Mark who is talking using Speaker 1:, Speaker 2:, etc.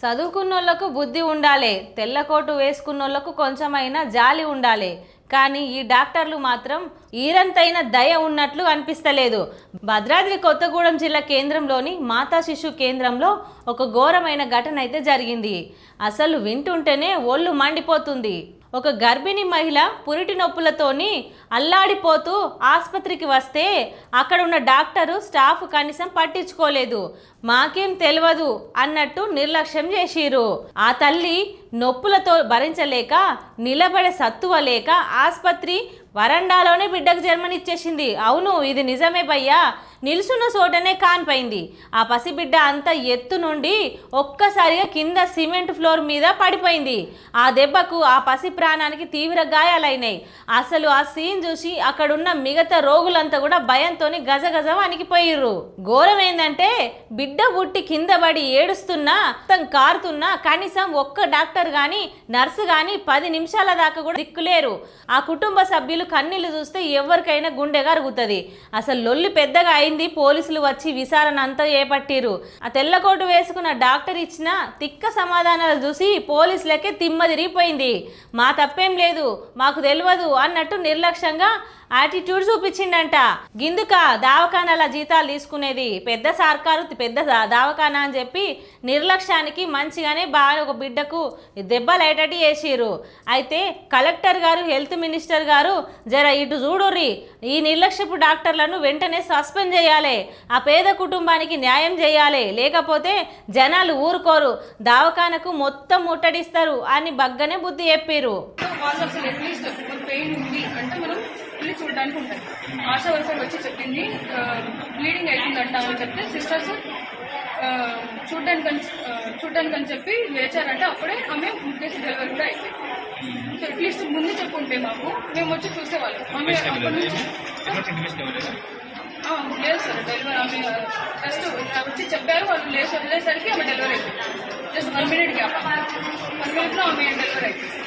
Speaker 1: చదువుకున్నోళ్లకు బుద్ధి ఉండాలి, తెల్లకోటు వేసుకున్నోళ్లకు కొంచెమైనా జాలి ఉండాలి. కానీ ఈ డాక్టర్లు మాత్రం ఈరంతైన దయ ఉన్నట్లు అనిపిస్తలేదు. భద్రాద్రి కొత్తగూడెం జిల్లా కేంద్రంలోని మాతా శిశు కేంద్రంలో ఒక ఘోరమైన ఘటన అయితే జరిగింది. అసలు వింటుంటేనే ఒళ్ళు మండిపోతుంది. ఒక గర్భిణీ మహిళ పురిటి నొప్పులతోని అల్లాడిపోతూ ఆసుపత్రికి వస్తే అక్కడ ఉన్న డాక్టరు స్టాఫ్ కనీసం పట్టించుకోలేదు. మాకేం తెలియదు అన్నట్టు నిర్లక్ష్యం చేసిరు. ఆ తల్లి నొప్పులతో భరించలేక నిలబడే సత్తువ లేక ఆసుపత్రి వరండాలోనే బిడ్డకు జన్మనిచ్చేసింది. అవును, ఇది నిజమే భయ్యా. నిల్చున్న చోటనే కానిపోయింది. ఆ పసిబిడ్డ అంత ఎత్తు నుండి ఒక్కసారిగా కింద సిమెంట్ ఫ్లోర్ మీద పడిపోయింది. ఆ దెబ్బకు ఆ పసి ప్రాణానికి తీవ్ర గాయాలైనాయి. అసలు ఆ సీన్ చూసి అక్కడున్న మిగతా రోగులంతా కూడా భయంతో గజగజ వణికిపోయిర్రు. ఘోరం ఏంటంటే బిడ్డ పుట్టి కింద పడి ఏడుస్తున్నా కారుతున్నా కనీసం ఒక్క డాక్టర్ కానీ నర్సు కానీ 10 నిమిషాల దాకా కూడా దిక్కులేరు. ఆ కుటుంబ సభ్యులు కన్నీళ్లు చూస్తే ఎవరికైనా గుండె కరుగుతుంది. అసలు లొల్లి పెద్దగా అయింది. పోలీసులు వచ్చి విచారణ అంతా చేపట్టిరు. ఆ తెల్లకోటు వేసుకున్న డాక్టర్ ఇచ్చిన తిక్క సమాధానాలు చూసి పోలీసులకే తిమ్మ తిరిగిపోయింది. మా తప్పేం లేదు, మాకు తెలియదు అన్నట్టు నిర్లక్ష్యంగా యాటిట్యూడ్ చూపించిండంట. గిందుక దవాఖానాల జీతాలు తీసుకునేది పెద్ద సర్కారు పెద్ద దవాఖానా అని చెప్పి నిర్లక్ష్యానికి మంచిగానే బాగా ఒక బిడ్డకు దెబ్బలేటట్టు చేసిరు. అయితే కలెక్టర్ గారు హెల్త్ మినిస్టర్ గారు జర ఇటు చూడుర్రి, ఈ నిర్లక్ష్యపు డాక్టర్లను వెంటనే సస్పెండ్ చేయాలి, ఆ పేద కుటుంబానికి న్యాయం చేయాలి, లేకపోతే జనాలు ఊరుకోరు, దవాఖానకు మొత్తం ముట్టడిస్తారు అని బగ్గనే బుద్ధి చెప్పిరు.
Speaker 2: చూడడానికి ఉంటుంది. ఆశా వర్కర్ వచ్చి చెప్పింది బ్లీడింగ్ అవుతుందంట అని చెప్తే సిస్టర్స్ చూడడానికి అని చెప్పి లేచారంటే అప్పుడే ఆమె కేసు డెలివరీ కూడా అయిపోయింది. సో అట్లీస్ట్ ముందు చెప్పుంటే మాకు మేము వచ్చి చూసేవాళ్ళం. ఆమె అప్పటి నుంచి లేదు సార్ డెలివరీ ఆమె జస్ట్ వచ్చి చెప్పారు, వాళ్ళు లేచి వదిలేసరికి ఆమె డెలివరీ అయిపోయింది. జస్ట్ 1 minute గ్యాప్, 1 minute లో ఆమె డెలివరీ అయిపోయింది.